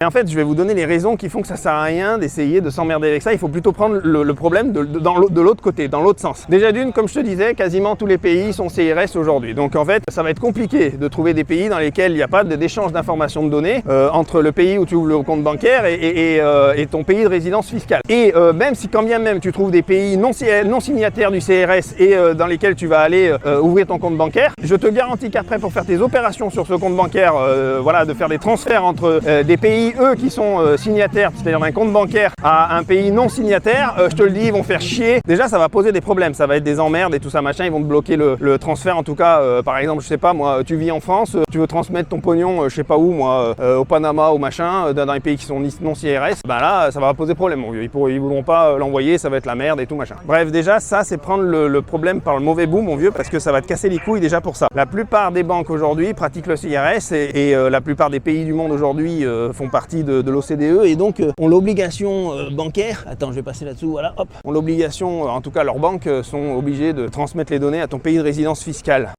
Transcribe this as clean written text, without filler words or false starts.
Et en fait, je vais vous donner les raisons qui font que ça sert à rien d'essayer de s'emmerder avec ça. Il faut plutôt prendre le problème de l'autre côté, dans l'autre sens. Déjà d'une, comme je te disais, quasiment tous les pays sont CRS aujourd'hui. Donc en fait, ça va être compliqué de trouver des pays dans lesquels il n'y a pas d'échange d'informations de données entre le pays où tu ouvres le compte bancaire et ton pays de résidence fiscale. Et même si quand bien même tu trouves des pays non signataires du CRS et dans lesquels tu vas aller ouvrir ton compte bancaire, je te garantis qu'après pour faire tes opérations sur ce compte bancaire, voilà, de faire des transferts entre des pays eux qui sont signataires, c'est-à-dire d'un compte bancaire à un pays non signataire, je te le dis, ils vont faire chier. Déjà, ça va poser des problèmes, ça va être des emmerdes et tout ça machin, ils vont te bloquer le transfert. En tout cas, par exemple, je sais pas moi, tu vis en France, tu veux transmettre ton pognon, je sais pas où moi, au Panama ou machin, dans les pays qui sont non CRS, ben là, ça va poser problème, mon vieux. Ils voudront pas l'envoyer, ça va être la merde et tout machin. Bref, déjà, ça, c'est prendre le problème par le mauvais bout, mon vieux, parce que ça va te casser les couilles déjà pour ça. La plupart des banques aujourd'hui pratiquent le CRS et la plupart des pays du monde aujourd'hui font partie de l'OCDE et donc ont l'obligation bancaire, attends je vais passer là-dessous, voilà, hop, ont l'obligation, en tout cas leurs banques sont obligées de transmettre les données à ton pays de résidence fiscale.